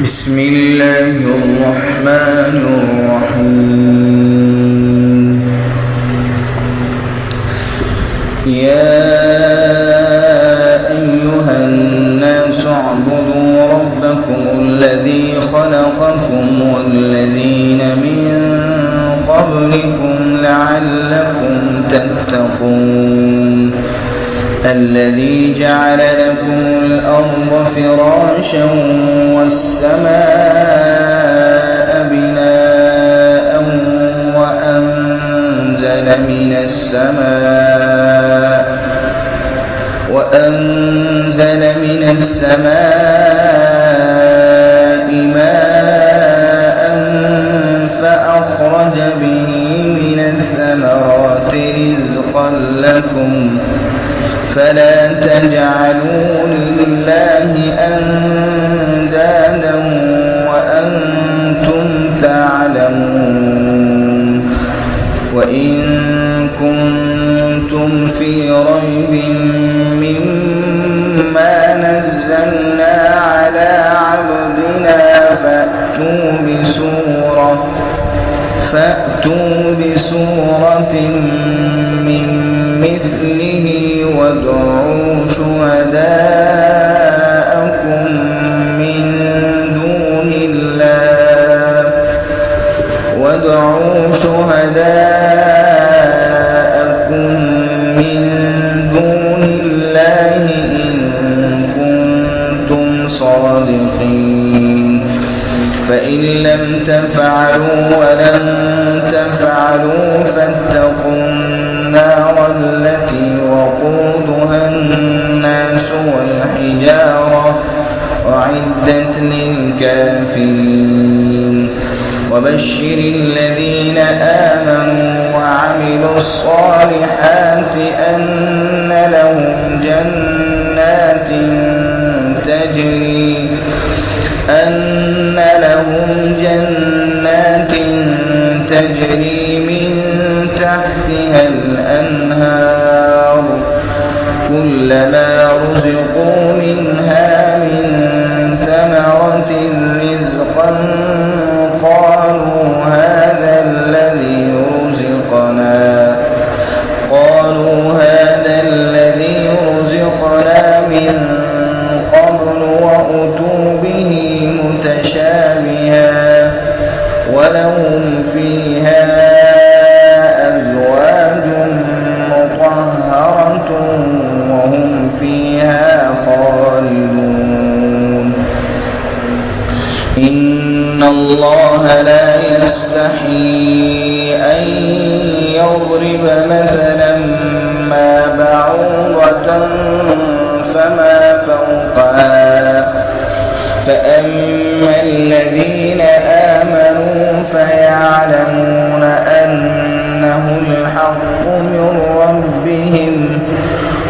بسم الله الرحمن الرحيم. يا أيها الناس اعبدوا ربكم الذي خلقكم والذين من قبلكم لعلكم تتقون. الذي جعل لكم الأرض فراشا والسماء بناء وأنزل من السماء ماء فأخرج به من الثمرات رزقا لكم فلا تجعلوا لله أندادا وأنتم تعلمون. وإن كنتم في ريب مما نزلنا على عبدنا فأتوا بسورة من مثله وادعوا شهداءكم من دون الله إن كنتم صادقين. فإن لم تفعلوا ولن تفعلوا فاتقوا النار التي وقودها الناس والحجارة أعدت للكافرين. وبشر الذين آمنوا وعملوا الصالحات أن لهم جنات تجري من تحتها الأنهار كلما رزقوا منها من ثمرة رزقا قالوا هذا الذي رزقنا من قبل وأتوا به متشابها ولهم فيها أزواج مطهرة وهم فيها خالدون. إن الله لا يستحيي أن يضرب مثلا ما بعوضة فما فوقها فأما الذين آمنوا فيعلمون أنه الحق من ربهم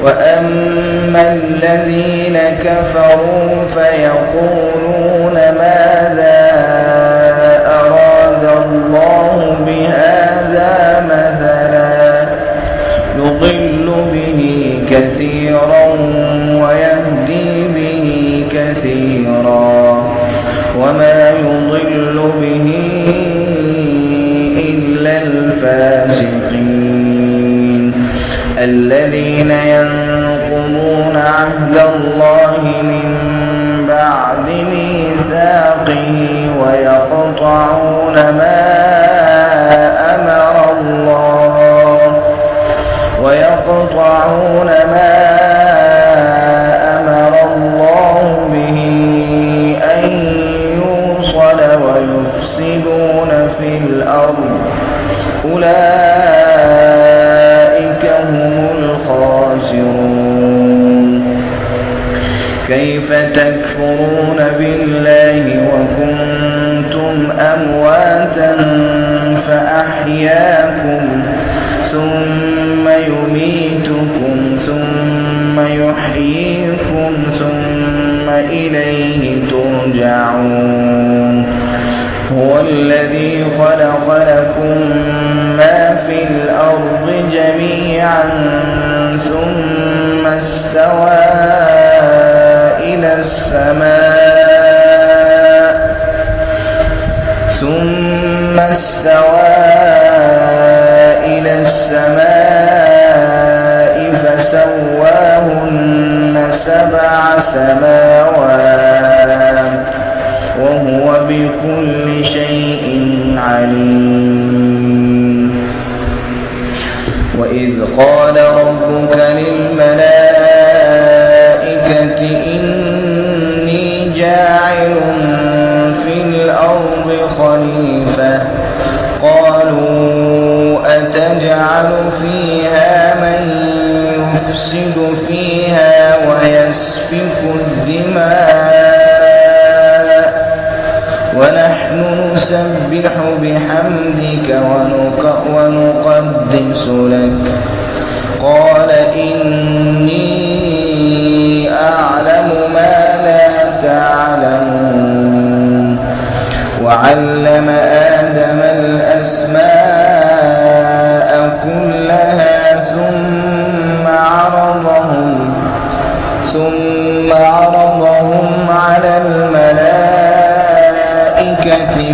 وأما الذين كفروا فيقولون ماذا أراد الله بهذا مثلا يضل به كثيرا ويهدي به كثيرا وما يضل به إلا الفاسقين الذين ينقضون عهد الله من بعد ميثاقه ويقطعون ما أمر الله به أن يوصل ويفسدون في الأرض أولئك هم الخاسرون. كيف تكفرون بالله وكنتم أمواتا فأحياكم ثم يميتكم ثم يحييكم ثم إليه ترجعون. هو الذي خلق لكم ما في الأرض جميعا ثم استوى إلى السماء ثم استوى إلى السماء فسواهن 7 سماوات وهو بكل شيء عليم. وإذ قال ربك للملائكة إني جاعل في الأرض خليفة قالوا أتجعل فيها من يفسد فيها ويسفك الدماء ونحن نسبح بحمدك ونقدس لك قال إني أعلم ما لا تعلمون. وعلم آدم الأسماء كلها ثم عرضهم على الملائكة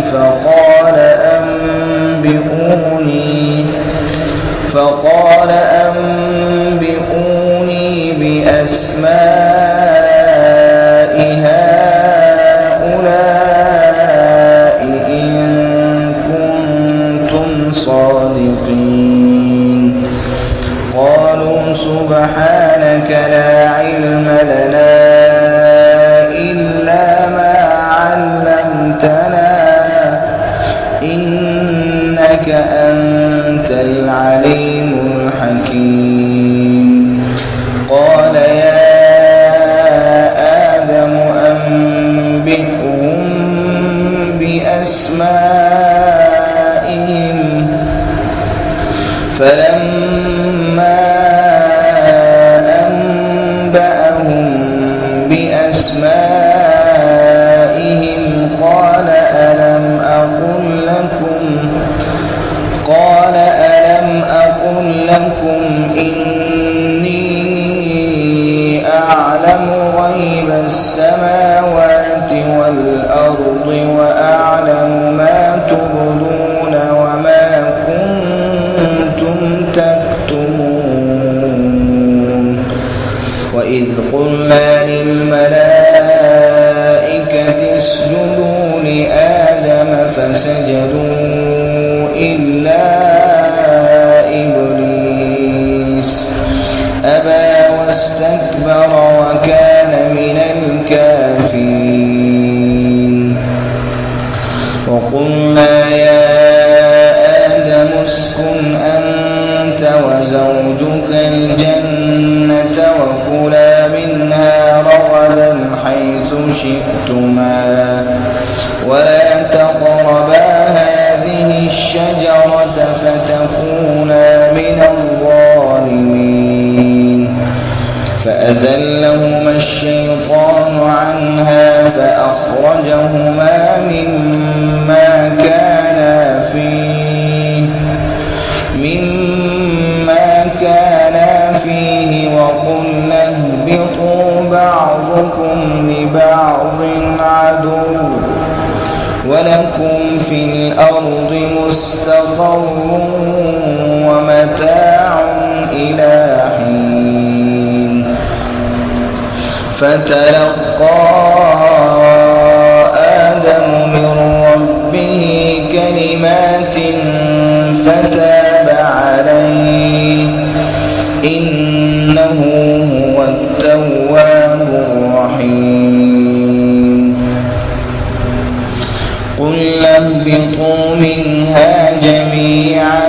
فقال أنبئوني بأسماء هؤلاء إن كنتم صادقين. قالوا سبحانك لا علم لنا إلا ما علمتنا إنك أنت العليم الحكيم. قال يا آدم أنبئهم بأسمائهم فلما أنبأهم بأسمائهم قال ألم أقل لكم إني أعلم غيب السماوات والأرض وأعلم ما تبدون وما كنتم تكتمون. وإذ قلنا للملائكة اسجدوا لآدم فسجدوا إلا إبليس أبى واستكبر وكان من الكافرين. وقلنا يا آدم اسكن أنت وزوجك الجنة وكلا منها رغدا حيث شئتما ولا تقربا هذه الشجرة فتكونا من الظالمين. فأزلهما الشيطان عنها فأخرجهما مما كانا فيه وقلنا اهبطوا بعضكم لبعض عدو ولكم في الأرض مستقر ومتاع إلى حين. فتلقى آدم من ربه كلمات فتاب عليه إنه هو التواب الرحيم. قل اهبطوا منها جميعا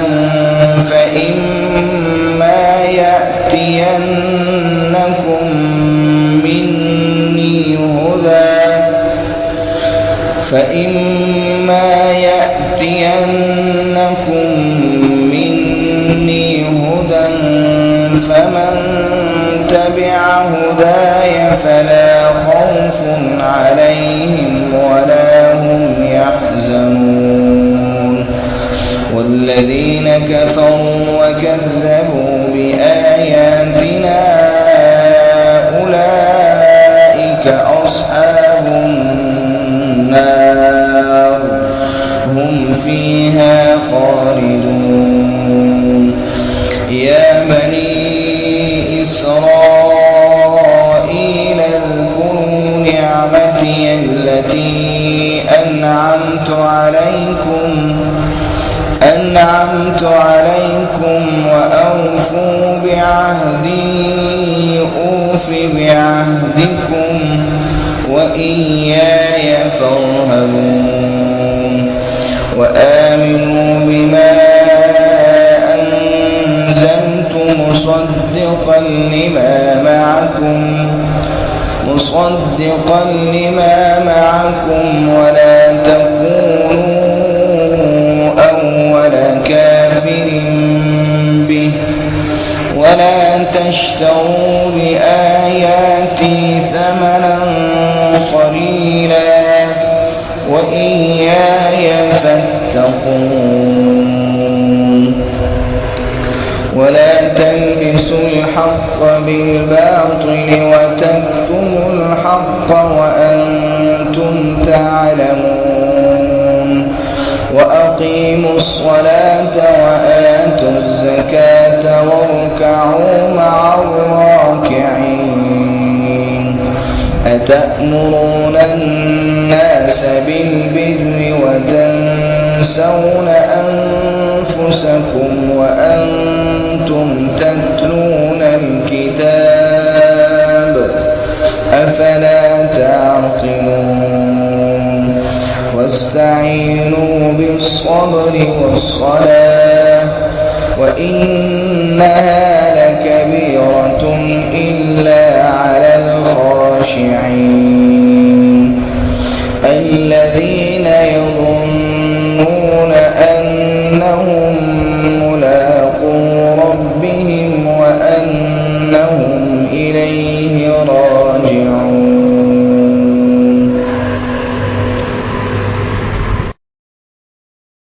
فإما يأتينكم مني هدى فمن تبع هداي فلا خوف عليهم ولا هم يحزنون. والذين كفروا وكذبوا بآياتنا أولئك أصحاب النار هم فيها خالدون. يا بني إسرائيل اذكروا نعمتي التي أنعمت عليكم وأوفوا بعهدي أوف بعهدكم وإياي فارهبون. وآمنوا بما أنزلت مصدقا لما معكم ولا تكونوا أول كافر به ولا تشتروا بآياتي ثمنا قليلا وإياي فاتقون. ولا تلبسوا الحق بالباطل وتكتموا الحق وأنتم تعلمون. وأقيموا الصلاة وآتوا الزكاة واركعوا مع الراكعين. أتأمرون الناس بالبر وتنسون أنفسكم وأنتم تتلون الكتاب أفلا تعقلون. واستعينوا بالصبر والصلاة وإنها لكبيرة إلا على الخاشعين الذين يظنون أنهم ملاقو ربهم وأنهم إليه راجعون.